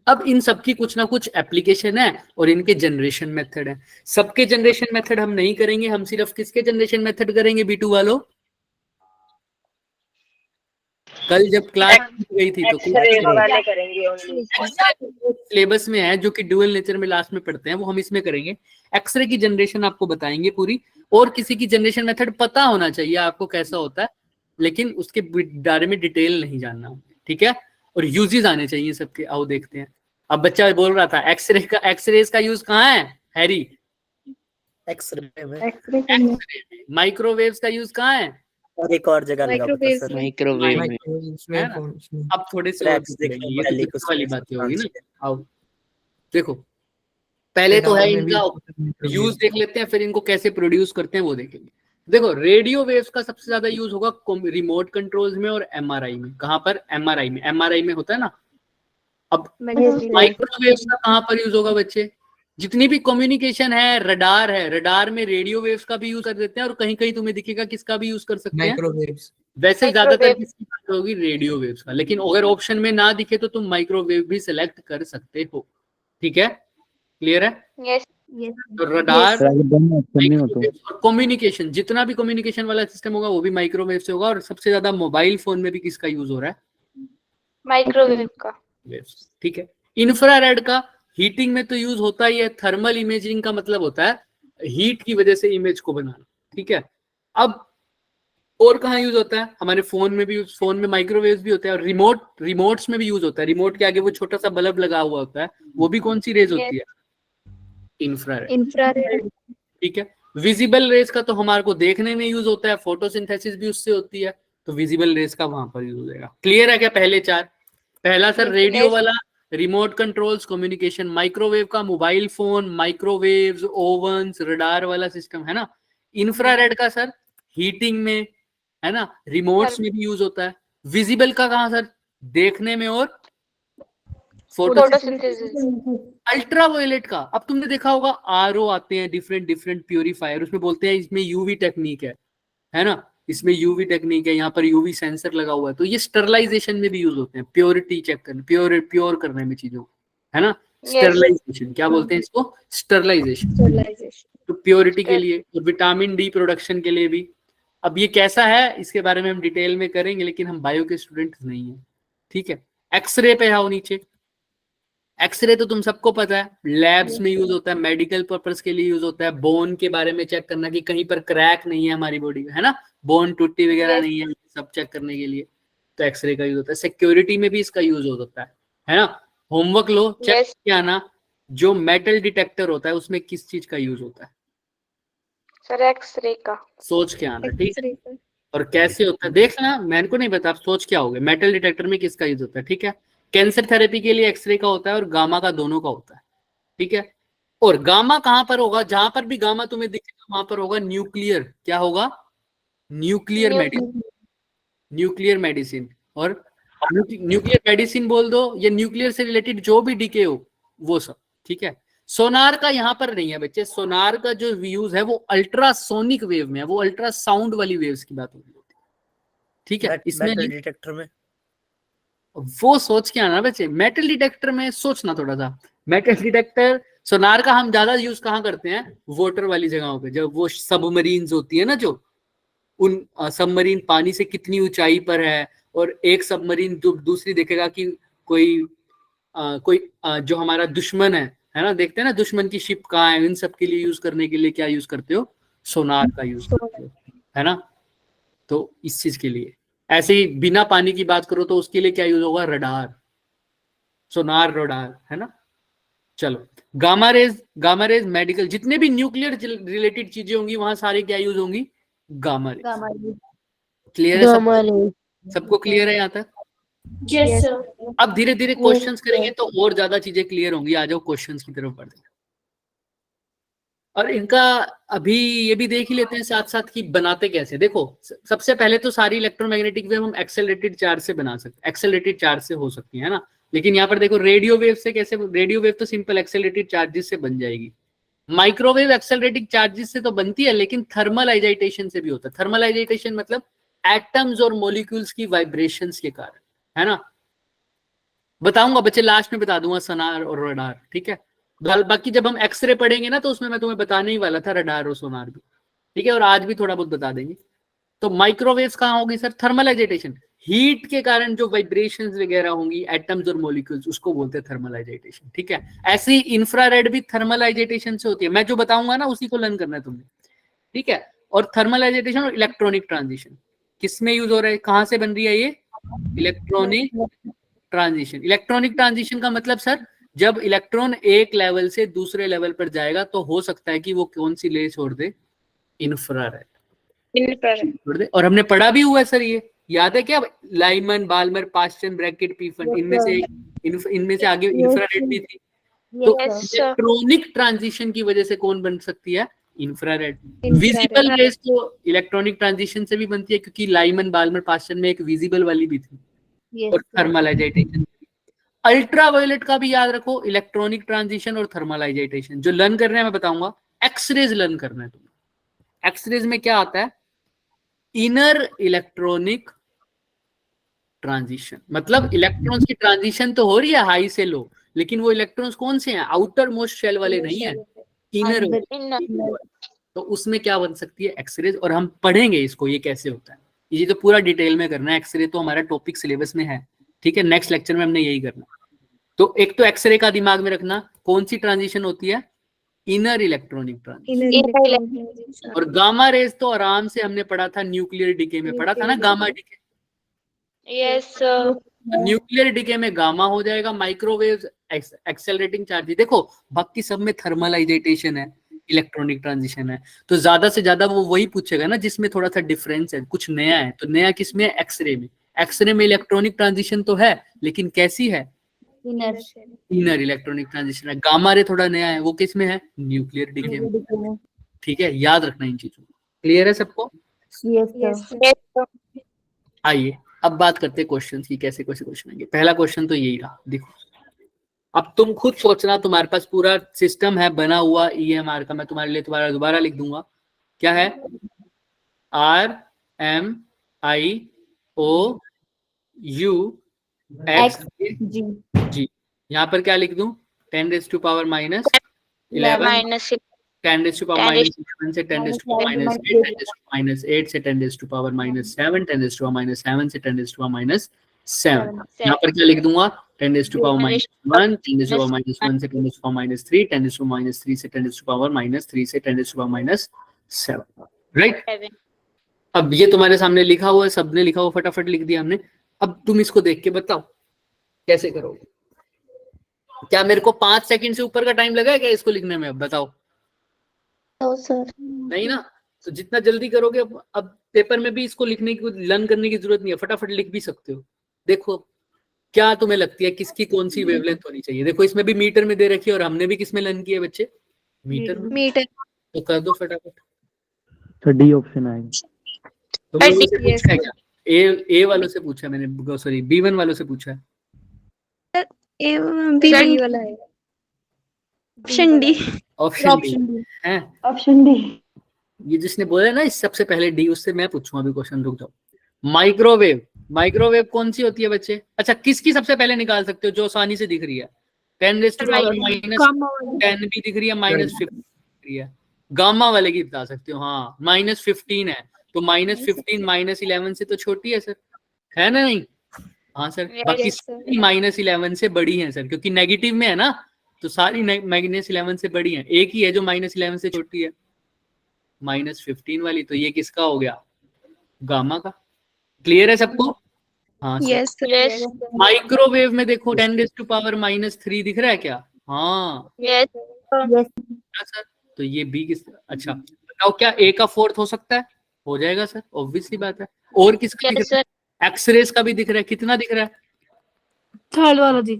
S1: अब इन सब की कुछ ना कुछ एप्लीकेशन है और इनके जनरेशन मेथड है। सबके जनरेशन मेथड हम नहीं करेंगे, हम सिर्फ किसके जनरेशन मेथड करेंगे B2 वालों? कल जब क्लास गई थी तो
S6: एक्सरे वाले करेंगे only।
S1: सिलेबस में है जो कि ड्यूअल नेचर में लास्ट में पढ़ते हैं, वो हम इसमें करेंगे। एक्सरे की जनरेशन आपको बताएंगे पूरी, और किसी की जनरेशन मेथड पता होना चाहिए आपको कैसा होता है, लेकिन उसके बारे में डिटेल नहीं जानना, ठीक है? और यूजेस आने चाहिए सबके। आओ देखते हैं। अब बच्चा बोल रहा था एक्सरेज का यूज कहाँ है हैरी?
S7: एक्सरे में।
S1: माइक्रोवेव्स का यूज कहाँ है?
S7: और एक और जगह लगा पता
S4: Microwaves
S7: सर।
S1: माइक्रोवेव में।
S5: उसमें
S1: है ना?
S5: उसमें
S1: अब थोड़े से और
S7: Tracks
S1: देखेंगे,
S7: देखने
S1: ये तो
S7: वाली
S1: दिक्कत वाली
S7: कुछ
S1: बातें होगी ना।
S7: answer।
S1: आओ देखो, पहले तो है
S5: में भी
S1: इनका यूज देख लेते हैं, फिर इनको कैसे प्रोड्यूस करते हैं वो देखेंगे। देखो, रेडियो वेव्स का सबसे ज्यादा यूज होगा रिमोट कंट्रोल्स में और एमआरआई में। कहां पर? एमआरआई में होता है ना। अब माइक्रोवेव्स का कहां पर यूज होगा बच्चे? जितनी भी कम्युनिकेशन है, रडार में रेडियो वेव्स का भी यूज कर देते हैं, और कहीं कहीं तुम्हें दिखेगा किसका भी यूज कर सकते हैं।
S5: माइक्रोवेव्स।
S1: वैसे ज्यादातर किसकी बात होगी? रेडियो वेव्स का, लेकिन अगर ऑप्शन में ना दिखे तो तुम माइक्रोवेव भी सिलेक्ट कर सकते हो, ठीक है? क्लियर है?
S2: Yes.
S1: तो रडार और कम्युनिकेशन, जितना भी कम्युनिकेशन वाला सिस्टम होगा वो भी माइक्रोवेव से होगा। और सबसे ज्यादा मोबाइल फोन में भी किसका यूज हो रहा है?
S2: Microwave का।
S1: वेव्स, ठीक है? इंफ्रारेड का हीटिंग में तो यूज होता ही है। थर्मल इमेजिंग का मतलब होता है हीट की वजह से इमेज को बनाना, ठीक है? अब और कहाँ यूज होता है? हमारे फोन में भी, फोन में माइक्रोवेव्स भी होते हैं, और रिमोट्स में भी यूज होता है। रिमोट के आगे वो छोटा सा बल्ब लगा हुआ होता है, वो भी कौन सी रेज होती है? इंफ्रारेड, ठीक है? विजिबल रेज का तो हमारे को देखने में यूज होता है, फोटोसिंथेसिस भी उससे होती है, तो विजिबल रेज का वहां पर यूज होगा। क्लियर है क्या पहले चार? पहला सर रेडियो वाला, रिमोट कंट्रोल्स, कम्युनिकेशन। माइक्रोवेव का मोबाइल फोन, माइक्रोवेव्स, ओवन्स, रडार वाला सिस्टम, है ना? इंफ्रारेड का सर हीटिंग में, है ना? रिमोट्स में भी यूज होता है। विजिबल का कहाँ सर? देखने में और फोटोसिंथेसिस। अल्ट्रावायलेट का, अब तुमने देखा होगा आरओ आते हैं, डिफरेंट प्यूरिफायर, उसमें बोलते हैं इसमें यूवी टेक्निक है ना? इसमें यूवी टेक्निक है, यहाँ पर यूवी सेंसर लगा हुआ है, तो ये स्टरलाइजेशन में भी यूज होते हैं, प्योरिटी चेक करने, प्योर करने में चीजों, है ना? स्टरलाइजेशन, क्या बोलते हैं इसको? स्टरलाइजेशन। तो प्योरिटी के लिए, और विटामिन डी प्रोडक्शन के लिए भी। अब ये कैसा है इसके बारे में हम डिटेल में करेंगे, लेकिन हम बायो के स्टूडेंट नहीं है, ठीक है? एक्सरे पे आओ नीचे। एक्सरे तो तुम सबको पता है, लैब्स में यूज होता है, मेडिकल पर्पस के लिए यूज होता है। बोन के बारे में चेक करना कि कहीं पर क्रैक नहीं है हमारी बॉडी में, है ना? बोन टूटी वगैरह नहीं है, सब चेक करने के लिए तो एक्सरे का यूज होता है। सिक्योरिटी में भी इसका यूज होता है ना? होमवर्क लो, चेक किया ना, जो मेटल डिटेक्टर होता है उसमें किस चीज का यूज होता है?
S2: सर एक्सरे का।
S1: सोच के आना, ठीक है? और कैसे होता है देखना, मैंने को नहीं पता, आप सोच क्या होगे। मेटल डिटेक्टर में किसका यूज होता है, ठीक है? कैंसर थेरेपी के लिए एक्सरे का होता है और गामा का, दोनों का होता है, ठीक है? और गामा कहां पर होगा? जहां पर भी गामा तुम्हें दिखेगा वहां पर होगा न्यूक्लियर। क्या होगा? Nuclear medicine. और न्यूक्लियर मेडिसिन बोल दो, या न्यूक्लियर से रिलेटेड जो भी डीके हो वो सब, ठीक है? सोनार का यहाँ पर नहीं है बच्चे। सोनार का जो यूज है वो अल्ट्रासोनिक वेव में है, वो अल्ट्रासाउंड वाली वेव्स की बात होती है, ठीक है? इसमें
S7: मेटल डिटेक्टर में
S1: वो सोच के आना बच्चे। मेटल डिटेक्टर में सोचना थोड़ा सा। मेटल डिटेक्टर, सोनार का हम ज्यादा यूज कहाँ करते हैं? वाटर वाली जगहों पे, जब वो सबमरीन्स होती है ना, जो उन सबमरीन पानी से कितनी ऊंचाई पर है, और एक सबमरीन दूसरी देखेगा कि कोई जो हमारा दुश्मन है ना? देखते हैं ना दुश्मन की शिप कहाँ है। इन सब के लिए यूज करने के लिए क्या यूज करते हो? सोनार का यूज करते हो, है ना? तो इस चीज के लिए। ऐसे ही बिना पानी की बात करो तो उसके लिए क्या यूज होगा? रडार, सोनार, रडार, है ना? चलो, गामा रेज मेडिकल, जितने भी न्यूक्लियर रिलेटेड चीजें होंगी वहां सारे क्या यूज होंगी? Gamma rays.
S3: Gamma ray.
S1: Clear है सबको? सबको क्लियर है यहाँ तक?
S4: Yes, sir.
S1: अब धीरे धीरे क्वेश्चंस करेंगे तो और ज्यादा चीजें क्लियर होंगी। आ जाओ क्वेश्चंस की तरफ बढ़ते हैं। और इनका अभी ये भी देख ही लेते हैं साथ साथ कि बनाते कैसे। देखो सबसे पहले तो सारी इलेक्ट्रोमैग्नेटिक वेव हम एक्सेलरेटेड चार्ज से बना सकते हैं, एक्सेलरेटेड चार्ज से हो सकती है ना। लेकिन यहाँ पर देखो रेडियो वेव से कैसे, रेडियो वेव तो सिंपल एक्सेलरेटेड चार्जेस से बन जाएगी। माइक्रोवेव एक्सेलरेटिंग चार्जेस से तो बनती है, लेकिन थर्मल एक्साइटेशन से भी होता है। थर्मल एक्साइटेशन मतलब एटम्स और मॉलिक्यूल्स की वाइब्रेशंस के कारण, है ना। बताऊंगा बच्चे, लास्ट में बता दूंगा सोनार और रडार, ठीक है। बाकी जब हम एक्सरे पढ़ेंगे ना तो उसमें मैं तुम्हें बताने ही वाला था रडार और सोनार भी, ठीक है। और आज भी थोड़ा बहुत बता देंगे। तो माइक्रोवेव्स कहाँ होगी सर? थर्मल एक्साइटेशन, हीट के कारण जो वाइब्रेशंस वगैरह होंगी एटम्स और मॉलिक्यूल्स, उसको बोलते हैं थर्मल एक्साइटेशन, ठीक है। ऐसे ही इंफ्रारेड भी थर्मल एक्साइटेशन से होती है। मैं जो बताऊंगा ना उसी को लर्न करना है तुमने, ठीक है। और थर्मल एक्साइटेशन और इलेक्ट्रॉनिक ट्रांजिशन किसमें यूज हो रहा है, कहां से बन रही है ये? Electronic transition. इलेक्ट्रॉनिक ट्रांजिशन का मतलब सर, जब इलेक्ट्रॉन एक लेवल से दूसरे लेवल पर जाएगा तो हो सकता है कि वो कौन सी ले छोड़ दे? इंफ्रारेड छोड़ दे। और हमने पढ़ा भी हुआ है सर, ये याद है क्या? लाइमन, बाल्मर, पास्टन, ब्रैकेट, पीफन, इनमें से आगे इंफ्रारेड भी थी। तो इलेक्ट्रॉनिक ट्रांजिशन की वजह से कौन बन सकती है? इंफ्रारेड। विजिबल रेज तो इलेक्ट्रॉनिक ट्रांजिशन से भी बनती है, क्योंकि लाइमन, बाल्मर, पास्टन में एक विजिबल वाली भी थी और थर्मल एक्साइटेशन। अल्ट्रावायलेट का भी याद रखो, इलेक्ट्रॉनिक ट्रांजिशन और थर्मल एक्साइटेशन। जो लर्न कर रहे हैं मैं बताऊंगा, एक्सरेज लर्न करना है तुम्हें। एक्सरेज में क्या आता है? इनर इलेक्ट्रॉनिक ट्रांजिशन, मतलब इलेक्ट्रॉन्स की ट्रांजिशन तो हो रही है हाई से लो, लेकिन वो इलेक्ट्रॉन्स कौन से हैं? आउटर मोस्ट शेल वाले नहीं है, इनर। तो उसमें क्या बन सकती है? एक्सरेज। और हम पढ़ेंगे इसको, ये कैसे होता है। ये तो पूरा डिटेल में करना है। एक्सरे तो हमारा टॉपिक सिलेबस में है, ठीक है। नेक्स्ट लेक्चर में हमने यही करना। तो एक तो एक्सरे का दिमाग में रखना, कौन सी ट्रांजिशन होती है? Inner electronic transition. और गामा रेज तो आराम से हमने पढ़ा था, न्यूक्लियर डिके में पढ़ा था ना, gamma decay.
S6: Yes
S1: nuclear decay में गामा हो जाएगा। माइक्रोवेव एक्सेलरेटिंग चार्ज, देखो बाकी सब में थर्मल एक्साइटेशन है, इलेक्ट्रॉनिक ट्रांजिशन है। तो ज्यादा से ज्यादा वो वही पूछेगा ना जिसमें थोड़ा सा डिफरेंस है, कुछ नया है। तो नया किसमें? एक्सरे में। एक्सरे में इलेक्ट्रॉनिक ट्रांजिशन तो है, लेकिन कैसी है? इनर इलेक्ट्रॉनिक ट्रांजिशन है। गामा रे थोड़ा नया है, वो किस में है? न्यूक्लियर डिके में, ठीक है। याद रखना इन चीजों को। क्लियर है सबको? आइए अब बात करते हैं क्वेश्चन की, कैसे कैसे क्वेश्चन आएंगे। पहला क्वेश्चन तो यही रहा, देखो। अब तुम खुद सोचना, तुम्हारे पास पूरा सिस्टम है बना हुआ EMR का। मैं तुम्हारे लिए दोबारा लिख दूंगा। क्या है? RMIOUX जी। यहाँ पर क्या लिख दूं? 10 raised to power minus 11, 10 raised to power minus 11 से 10 raised to power minus 8, 10 raised to power minus 8 से 10 raised to power minus 7, 10 raised to power minus 7 से 10 raised to power minus 7। यहाँ पर क्या लिख दूंगा? 10 raised to power minus 1, 10 raised to power minus 1 से 10 raised to power minus 3, 10 raised to power minus 3 से 10 raised to power minus 3 से 10 raised to power minus 7, right. अब ये तुम्हारे सामने लिखा हुआ है, सबने लिखा हुआ, फटाफट लिख दिया हमने। अब तुम इसको देख के बताओ कैसे करोगे। क्या मेरे को 5 सेकंड से ऊपर का टाइम लगा है क्या इसको लिखने में? अब बताओ।
S2: सर
S1: नहीं ना। तो जितना जल्दी करोगे, अब पेपर में भी इसको लिखने की, लर्न करने की जरूरत नहीं है, फटाफट लिख भी सकते हो। देखो क्या तुम्हें लगती है किसकी कौन सी वेवलेंथ होनी चाहिए? देखो इसमें भी मीटर में दे रखी है, और हमने भी किसमें लर्न किया बच्चे? मीटर में। तो कर दो फटाफट।
S8: तो डी ऑप्शन आएगा।
S1: तुम लोगों से पूछा है क्या? ए वालों से पूछा मैंने, सॉरी B1 वालों से पूछा है।
S2: ऑप्शन डी
S1: है।
S2: Option D.
S1: ये जिसने बोला ना इस सबसे पहले डी, उससे मैं पूछूंगा अभी क्वेश्चन, रुक जाओ। माइक्रोवेव कौन सी होती है बच्चे? अच्छा किसकी सबसे पहले निकाल सकते हो जो आसानी से दिख रही है? 10 raised to power minus 10 भी दिख रही है, -15 दिख रही है। गामा वाले की बता सकते हो। हाँ -15 है, तो -15 -11 से तो छोटी है सर, है ना? नहीं, हाँ सर। बाकी -11 से बड़ी है सर, क्योंकि नेगेटिव में है ना, तो सारी -11 से बड़ी है। एक ही है जो -11 से छोटी है, -15 वाली। तो ये किसका हो गया? गामा का। क्लियर है सबको? हाँ सर। माइक्रोवेव में देखो 10 raised to power -3 दिख रहा है क्या? हाँ सर। तो ये बी किस? अच्छा बताओ, क्या A का 4th हो सकता है? हो जाएगा सर, ऑब्वियसली बात है। और किसका दिख
S6: Yes,
S1: रहा
S6: sir.
S1: है? एक्सरेज का भी दिख रहा है। कितना दिख रहा है?
S4: थर्ड वाला जी।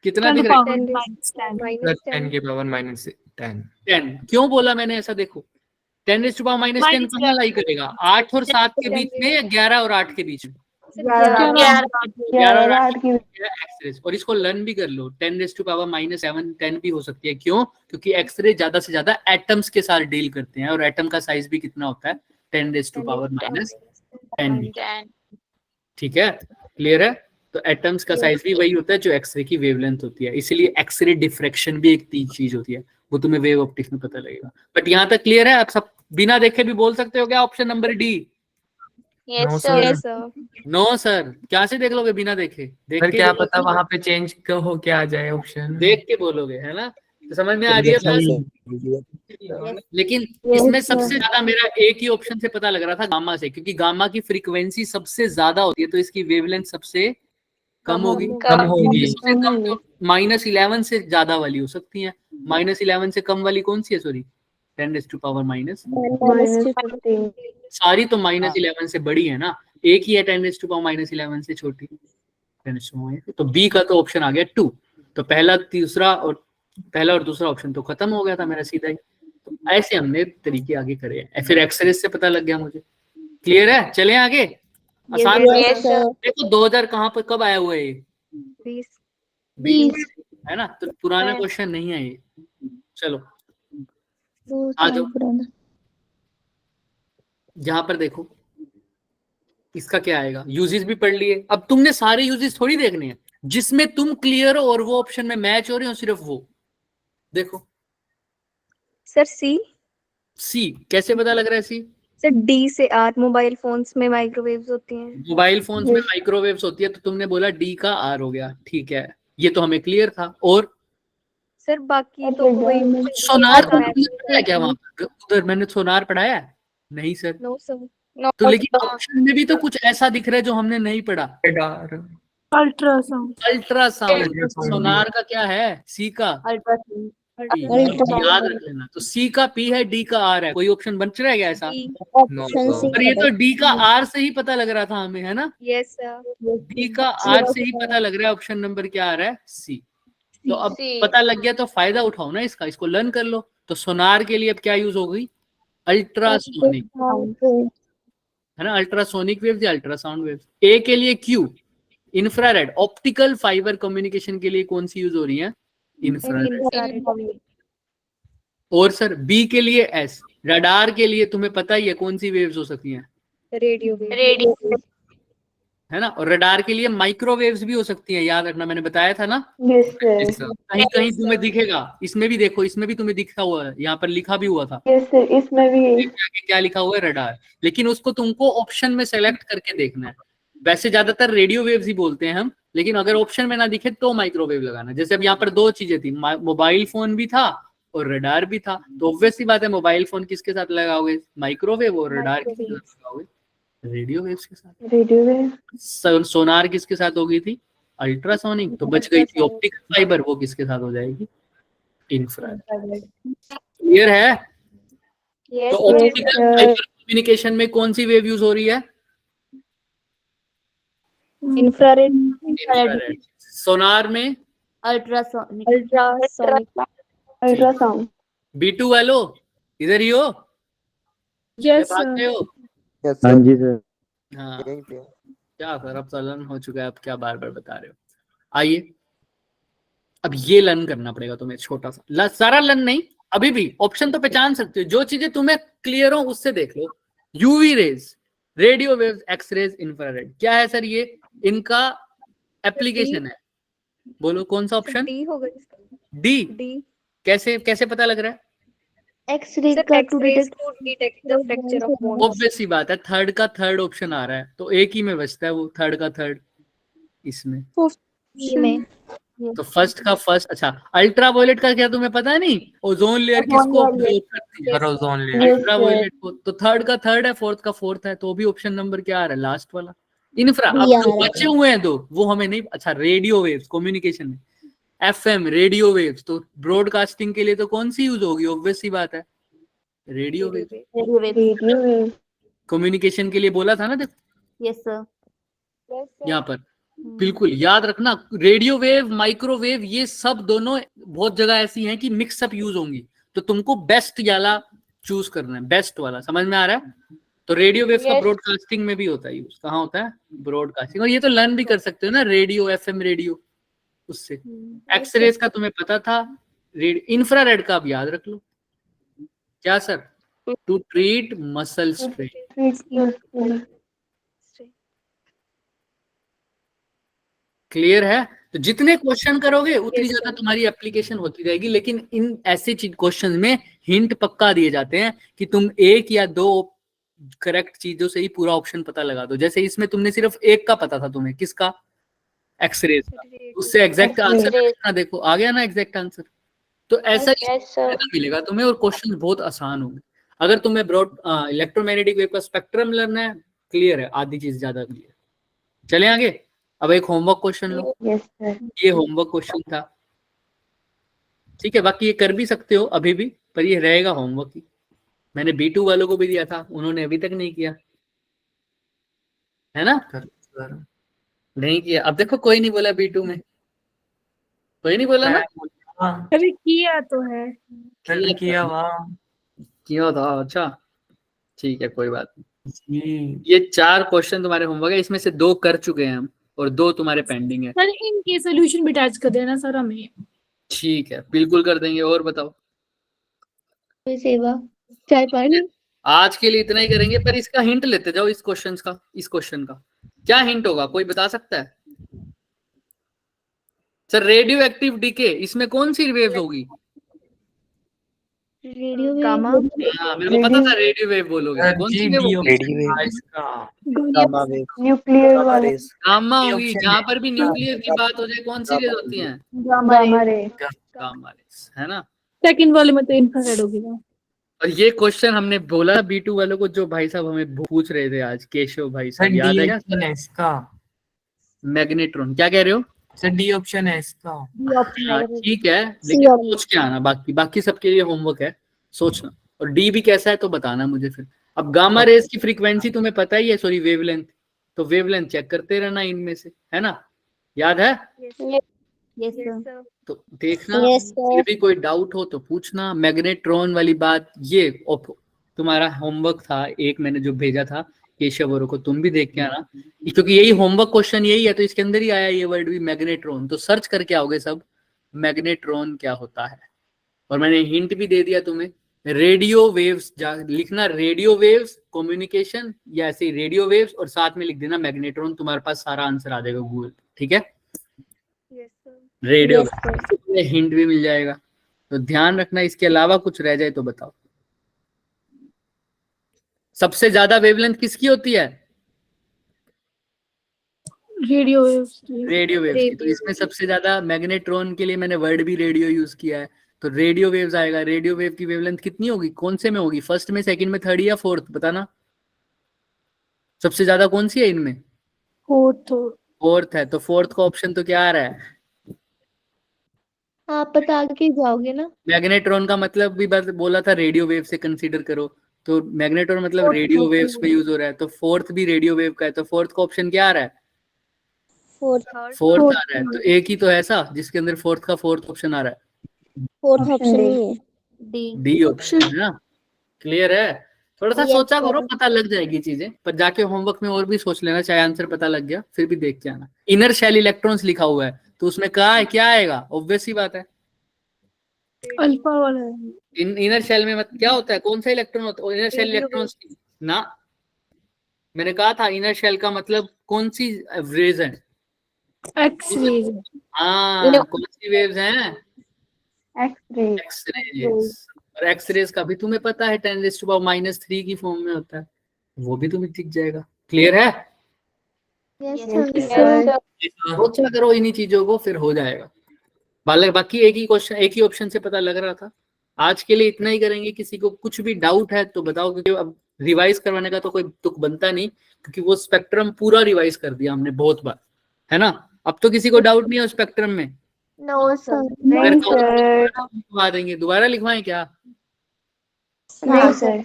S1: कितना दिख रहा है?
S5: प्लस 10 की पावर माइनस 10।
S1: 10। क्यों बोला मैंने ऐसा? देखो 10⁻⁻10 कहाँ लाई करेगा? 8 और 7 के बीच में या 11 और 8 के बीच में?
S2: 11
S1: 11 और
S2: 11
S1: 8
S2: 8 की
S1: एक्सरे। और इसको लर्न भी कर लो, 10⁻⁻7 10 भी हो सकती है। क्यों? क्योंकि एक्सरे ज्यादा से ज्यादा एटम्स के साथ डील करते हैं और एटम का साइज भी कितना होता है? 10⁻⁻10।
S6: 10.
S1: ठीक है, क्लियर है? तो एटम्स का साइज भी वही होता है जो एक्सरे की वेवलेंथ होती है। इसीलिए एक्सरे डिफ्रैक्शन भी एक तीन चीज होती है, वो तुम्हें वेव ऑप्टिक्स में पता लगेगा। बट यहाँ तक क्लियर है? आप सब बिना देखे भी बोल सकते हो क्या option number D?
S6: Yes,
S5: No,
S6: sir.
S5: sir.
S1: No sir, क्या से देख लोगे बिना देखे? देख
S5: फिर
S1: के
S5: क्या
S1: बोलोगे?
S5: पता वहां पे चेंज हो क्या आ जाए ऑप्शन।
S1: देख के बोलोगे, है ना? तो समझ में आ रही है बात? लेकिन इसमें सबसे ज्यादा मेरा एक ही ऑप्शन से पता लग रहा था, गामा से, क्योंकि गामा की फ्रीक्वेंसी सबसे ज्यादा होती है तो इसकी वेवलेंथ सबसे कम होगी।
S5: कम होगी।
S1: -11 से ज्यादा वाली हो सकती है। -11 से कम वाली कौन सी है? सॉरी, 10⁻⁻। सारी तो -11 से बड़ी है ना, एक ही है 10⁻⁻11 से छोटी। 10⁻⁻। तो बी का तो ऑप्शन आ गया 2। तो पहला और दूसरा ऑप्शन तो खत्म हो गया था मेरा सीधा ही। तो ऐसे हमने तरीके आगे करे हैं। फिर एक्सरे से पता लग गया मुझे। क्लियर है? चले आगे। आसान
S6: Yes, sir.
S1: देखो 2000 कहाँ पर कब आया हुआ है? ये 20 है ना? तो पुराना क्वेश्चन नहीं है ये। चलो आ जाओ, यहाँ पर देखो इसका क्या आएगा। यूजेस भी पढ़ लिए, अब तुमने सारे यूजेस थोड़ी देखने हैं। जिसमें तुम क्लियर हो और वो ऑप्शन में मैच हो रहे हो, सिर्फ वो देखो।
S2: सर सी
S1: सी कैसे पता लग रहा है? सी
S2: सर डी से आर मोबाइल फोन्स में माइक्रोवेव्स होती हैं।
S1: मोबाइल फोन्स में माइक्रोवेव्स होती है, तो तुमने बोला डी का आर हो गया। ठीक है, ये तो हमें क्लियर था। और
S2: सर बाकी तो वही
S1: सोनार को पढ़ाया क्या वहां पर? उधर मैंने सोनार पढ़ाया है? नहीं सर।
S2: नो सर
S6: No,
S1: तो लेकिन
S6: sir.
S1: ऑप्शन में भी तो कुछ ऐसा दिख रहा है जो हमने नहीं पढ़ा।
S4: अल्ट्रासाउंड।
S1: अल्ट्रासाउंड। सोनार का क्या है? सी का याद रख लेना। तो सी का पी है, डी का आर है। कोई ऑप्शन बच रहा है क्या ऐसा? पर ये तो डी का आर से ही पता लग रहा था हमें, है ना?
S2: यस सर
S1: डी का आर से ही पता लग रहा है। ऑप्शन नंबर क्या आ रहा है? सी। तो अब
S6: C.
S1: पता लग गया तो फायदा उठाओ ना इसका, इसको लर्न कर लो। तो सोनार के लिए अब क्या यूज हो गई? अल्ट्रासोनिक, है ना? अल्ट्रासोनिक वेव्स या अल्ट्रासाउंड वेव्स। ए के लिए Q, infrared. Optical fibre communication के लिए कौन सी यूज हो रही है? इंफ्रारेड। और सर बी के लिए एस, रडार के लिए तुम्हें पता ही है कौन सी वेव्स हो सकती हैं?
S2: Radio
S6: Radio.
S1: है ना? और रडार के लिए माइक्रोवेव्स भी हो सकती हैं, याद रखना, मैंने बताया था ना।
S2: यस सर
S1: कहीं कहीं तुम्हें दिखेगा, इसमें भी देखो, इसमें भी तुम्हें दिखा हुआ है, यहाँ पर लिखा भी हुआ था।
S2: यस सर इसमें भी
S1: आगे क्या लिखा हुआ है? रडार। लेकिन उसको तुमको ऑप्शन में सेलेक्ट करके देखना है। वैसे ज्यादातर रेडियो वेव्स ही बोलते हैं हम, लेकिन अगर ऑप्शन में ना दिखे तो माइक्रोवेव लगाना। जैसे अब यहाँ पर दो चीजें थी, मोबाइल फोन भी था और रडार भी था। तो ऑब्वियसली बात है, मोबाइल फोन किसके साथ लगाओगे? माइक्रोवेव। और रडार किसके साथ लगाओगे? रेडियो वेव्स के साथ।
S2: रेडियो वेव
S1: सोनार किसके साथ हो गई थी? अल्ट्रासोनिक। तो बच गई थी ऑप्टिकल फाइबर, वो किसके साथ हो जाएगी? इंफ्रारेड। क्लियर है?
S6: Yes,
S1: तो
S6: sir.
S1: ऑप्टिकल फाइबर कम्युनिकेशन में कौन सी वेव यूज हो रही है?
S2: Infrared
S1: infrared. सोनार में
S3: अल्ट्रासोनिक।
S2: अल्ट्रासाउंड
S1: B2 वालो इधर ही हो?
S4: यस
S1: भाग
S4: सर।
S1: गए हो?
S8: हाँ जी सर।
S1: हाँ क्या सर, अब तो लर्न हो चुका है, अब क्या बार बार बता रहे हो? आइए, अब ये लर्न करना पड़ेगा तुम्हें, छोटा सा। सारा लर्न नहीं, अभी भी ऑप्शन तो पहचान सकते हो। जो चीजें तुम्हें क्लियर हो उससे देख लो। UV rays, radio waves, x rays, infrared. क्या है सर ये? इनका एप्लीकेशन है। बोलो कौन सा ऑप्शन?
S2: डी होगा
S1: डी।
S2: डी
S1: कैसे कैसे पता लग रहा है?
S2: एक्सरे का to detect the fracture of bones.
S1: Obvious सी बात है, थर्ड का थर्ड ऑप्शन आ रहा है, तो एक ही में बचता है वो, थर्ड का थर्ड इसमें।
S2: में
S1: तो फर्स्ट का फर्स्ट। अच्छा, अल्ट्रावायलेट का क्या तुम्हें पता नहीं? ओजोन लेयर किसको ऑब्जर्व करती है?
S5: Ozone layer.
S1: अल्ट्रावायलेट को। तो थर्ड का थर्ड है, फोर्थ का फोर्थ है, तो भी ऑप्शन नंबर क्या आ रहा है? लास्ट वाला, इंफ्रा। अब जो बचे हुए हैं दो, वो हमें नहीं। अच्छा, रेडियो वेव्स कम्युनिकेशन में, एफएम रेडियो वेव्स। तो ब्रॉडकास्टिंग के लिए तो कौन सी यूज होगी? ऑब्वियस सी बात है, radio wave.
S2: Radio wave
S1: communication के लिए बोला था ना, देखो
S3: Yes, sir.
S1: यहाँ पर बिल्कुल याद रखना, रेडियो वेव, माइक्रोवेव, ये सब दोनों बहुत जगह ऐसी हैं कि मिक्सअप यूज होंगी, तो तुमको बेस्ट वाला चूज करना है, बेस्ट वाला। समझ में आ रहा है? तो रेडियो वेव का
S6: Yes.
S1: ब्रॉडकास्टिंग में भी होता है यूज। कहाँ होता है? ब्रॉडकास्टिंग। और ये तो लर्न भी कर सकते हो ना, रेडियो, एफएम रेडियो, उससे। एक्सरेज का तुम्हें पता था, इंफ्रारेड का अब याद रख लो। क्या sir? To treat muscle strain. Clear है? तो जितने क्वेश्चन करोगे उतनी ज्यादा तुम्हारी एप्लीकेशन होती जाएगी, लेकिन इन ऐसे क्वेश्चन में हिंट पक्का दिए जाते हैं कि तुम एक या दो करेक्ट चीजों से ही पूरा ऑप्शन पता लगा दो। जैसे इसमें तुमने सिर्फ एक का पता था तुम्हें, किसका? एक्सरेज का, उससे एग्जैक्ट आंसर ना, देखो आ गया ना एग्जैक्ट आंसर। तो ऐसा ही
S6: Yes, sir.
S1: मिलेगा तुम्हें, और क्वेश्चन बहुत आसान होंगे। अगर तुम्हें ब्रॉड इलेक्ट्रोमैग्नेटिक वेव का स्पेक्ट्रम लर्न है, क्लियर है, आधी चीज ज्यादा क्लियर। चले आगे। अब एक होमवर्क क्वेश्चन लो।
S2: Yes, sir.
S1: ये होमवर्क क्वेश्चन था, ठीक है? बाकी ये कर भी सकते हो अभी भी, पर ये रहेगा होमवर्क ही। मैंने B2 वालों को भी दिया था, उन्होंने अभी तक नहीं किया है ना? नहीं किया। अब देखो कोई नहीं बोला B2 में, कोई नहीं बोला ना?
S5: हाँ,
S4: अरे किया तो है।
S5: सर किया वाह
S1: किया था। अच्छा ठीक है, कोई बात नहीं।
S5: जी।
S1: ये 4 क्वेश्चन तुम्हारे होमवर्क है, इसमें से 2 कर चुके हैं हम, और 2 तुम्हारे पेंडिंग है।
S4: सर इनके सोल्यूशन भी अटैच कर देना सर हमें।
S1: ठीक है, बिल्कुल कर देंगे। और बताओ?
S2: सेवा, चाय पानी।
S1: आज के लिए इतना ही करेंगे, पर इसका हिंट लेते जाओ, इस क्वेश्चन का क्या हिंट होगा, कोई बता सकता है? सर रेडियो एक्टिव डीके, इसमें कौन सी वेव होगी?
S2: Radio gamma.
S1: हाँ, मेरे को पता था रेडियो वेव बोलोगे। कौन सी वेव होगी?
S7: रेडियो वेव,
S5: इसका
S7: गामा वेव,
S2: न्यूक्लियर
S7: गामा
S2: वाला।
S7: रेज,
S1: गामा होगी।
S5: ऑप्शन
S1: जहां
S5: है।
S1: पर भी न्यूक्लियर की बात हो जाए, कौन सी रेज होती हैं?
S2: Gamma ray.
S1: गामा रेज, है ना?
S4: सेकंड वाले में तो इंफ्रारेड होगी ना।
S1: और ये क्वेश्चन हमने बोला B2 वालों को, जो भाई साहब हमें पूछ रहे थे आज, केशव भाई
S5: सर
S1: साहब, याद
S5: डी
S1: है क्या?
S5: ऑप्शन है इसका।
S1: मैग्नेट्रॉन, क्या कह रहे हो?
S5: सर डी ऑप्शन है इसका।
S1: हाँ, ठीक है, लेकिन सोच के आना, बाकी सबके लिए होमवर्क है, सोचना। और डी भी कैसा है तो बताना मुझे फिर। अब गामा रेज की फ्रीक्वेंसी तुम्हें पता ही है, सॉरी वेवलेंथ, तो वेवलेंथ चेक करते रहना इनमें से, है ना? याद है?
S3: Yes, sir.
S1: तो देखना,
S6: Yes, sir.
S1: फिर भी कोई डाउट हो तो पूछना। मैग्नेट्रॉन वाली बात, ये तुम्हारा होमवर्क था एक, मैंने जो भेजा था केशव औरों को, तुम भी देख के आना, क्योंकि यही होमवर्क क्वेश्चन यही है, तो इसके अंदर ही आया ये वर्ड भी, मैग्नेट्रॉन। तो सर्च करके आओगे सब, मैग्नेट्रॉन क्या होता है। और मैंने हिंट भी दे दिया तुम्हें, रेडियो वेव्स लिखना, रेडियो वेव्स कम्युनिकेशन, या ऐसे रेडियो वेव्स, और साथ में लिख देना मैग्नेट्रॉन, तुम्हारे पास सारा आंसर आ जाएगा गूगल। ठीक है? रेडियो हिंट भी मिल जाएगा, तो ध्यान रखना। इसके अलावा कुछ रह जाए तो बताओ। सबसे ज्यादा वेवलेंथ किसकी होती है?
S4: Radio waves.
S1: रेडियो वेव्स की। तो इसमें सबसे ज्यादा मैग्नेट्रॉन के लिए मैंने वर्ड भी रेडियो यूज किया है, तो रेडियो वेव्स आएगा। रेडियो वेव की वेवलेंथ कितनी होगी, कौन से में होगी? फर्स्ट में, सेकंड में, थर्ड या फोर्थ? बताना सबसे ज्यादा कौन सी है इनमें? फोर्थ है। तो फोर्थ का ऑप्शन तो क्या आ रहा है?
S2: आप बता के जाओगे ना।
S1: मैग्नेट्रॉन का मतलब भी बस बोला था, रेडियो वेव से कंसीडर करो, तो मैग्नेट्रॉन मतलब रेडियो वेव्स पे यूज हो रहा है, तो फोर्थ भी रेडियो वेव का है। तो फोर्थ का ऑप्शन क्या आ रहा है? फोर्थ आ रहा है। तो एक ही तो है ऐसा जिसके अंदर फोर्थ का फोर्थ ऑप्शन आ रहा है,
S2: फोर्थ ऑप्शन नहीं है।
S1: डी ऑप्शन, है ना? क्लियर है? थोड़ा सा सोचा करो, पता लग जाएगी चीजें, पर जाके होमवर्क में और भी सोच लेना, चाहे आंसर पता लग गया फिर भी देख के आना। इनर शेल इलेक्ट्रॉन्स लिखा हुआ है, तो उसमें कहा है क्या आएगा? ऑब्वियस ही बात है,
S4: अल्फा वाला है।
S1: इनर शेल में क्या होता है, कौन सा इलेक्ट्रॉन होता है? इनर शेल इलेक्ट्रॉन्स ना, मैंने कहा था इनर शेल का मतलब कौन सी रेज है?
S4: X rays.
S1: हाँ, कौन सी वेव्स हैं?
S2: एक्स-रे।
S1: एक्स-रेज। और एक्स-रेज का भी तुम्हें पता है 10⁻³ की फॉर्म में होता है, वो भी तुम्हें दिख जाएगा। क्लियर है? सोचा करो इन्हीं चीजों को, फिर हो जाएगा। बाकी एक ही क्वेश्चन, एक ही ऑप्शन से पता लग रहा था। आज के लिए इतना ही करेंगे। किसी को कुछ भी डाउट है तो बताओ, क्योंकि अब रिवाइज करवाने का तो कोई तुक बनता नहीं, क्योंकि वो स्पेक्ट्रम पूरा रिवाइज कर दिया हमने बहुत बार, है ना? अब तो किसी को डाउट नहीं है स्पेक्ट्रम में?
S2: No sir.
S1: अगर
S2: नहीं
S1: कहो तो
S2: सर।
S1: लिखवा देंगे, दोबारा लिखवाएं क्या?
S2: नहीं सर।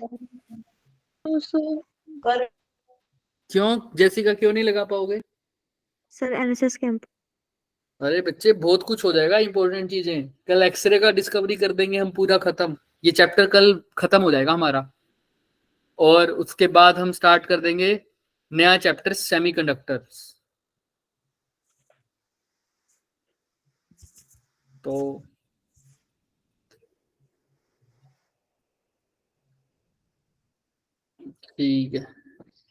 S1: क्यों जेसिका, क्यों नहीं लगा पाओगे?
S3: Sir NSS camp.
S1: अरे बच्चे बहुत कुछ हो जाएगा, इंपॉर्टेंट चीजें कल एक्सरे का डिस्कवरी कर देंगे हम पूरा खत्म, ये चैप्टर कल खत्म हो जाएगा हमारा, और उसके बाद हम स्टार्ट कर देंगे नया चैप्टर सेमीकंडक्टर्स। तो ठीक है,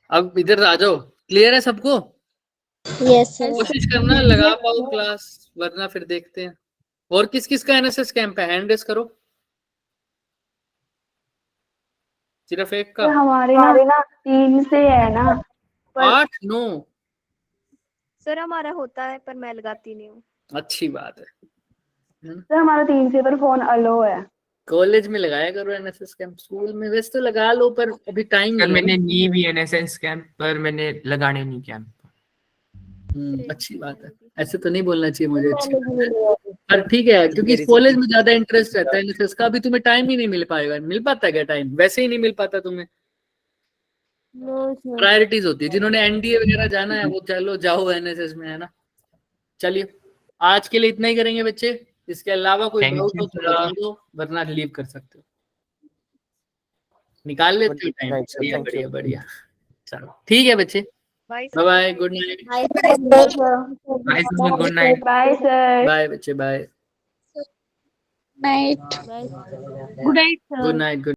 S1: अब इधर आ जाओ, क्लियर है सबको?
S3: Yes sir.
S1: कोशिश करना लगा पाओ क्लास, वरना फिर देखते हैं। और किस किस का एनएसएस कैंप है, हैंड रेस करो। सिर्फ एक का?
S2: हमारे ना 3 से है ना,
S1: 8 9?
S3: सर हमारा होता है पर मैं लगाती नहीं हूँ।
S1: अच्छी बात है।
S2: सर हमारा 3 से पर फोन अलो है।
S1: कॉलेज में लगाया करो एनएसएस कैंप, स्कूल में वैसे तो लगा लो पर अभी टाइम
S5: सर
S1: नहीं
S5: मैंने
S1: है।
S5: ली भी एनएसएस कैंप पर मैंने लगाने नहीं कैंप।
S1: अच्छी बात है, ऐसे तो नहीं बोलना चाहिए मुझे, अच्छी बात है। पर ठीक है, क्योंकि कॉलेज में ज्यादा इंटरेस्ट रहता है एनएसएस का, अभी तुम्हें टाइम ही नहीं मिल पाएगा। मिल पाता है क्या टाइम? वैसे ही नहीं मिल पाता तुम्हें, प्रायोरिटीज होती है। जिन्होंने एनडीए वगैरह जाना है वो चलो जाओ एनएसएस में, है ना। चलिए आज के लिए इतना ही करेंगे बच्चे, इसके अलावा कोई
S5: Thank
S1: डाउट
S5: you,
S1: हो तो
S5: sir.
S1: बता दो, वरना लीव कर सकते हो, निकाल लेते हो टाइम।
S7: Right, sir.
S1: बढ़िया
S7: Thank you.
S1: बढ़िया बढ़िया, चलो ठीक है बच्चे, bye bye, good night.
S5: Bye sir, good night.
S2: Bye sir.
S1: Bye बच्चे, bye,
S3: night.
S4: Good night sir.
S1: Good night.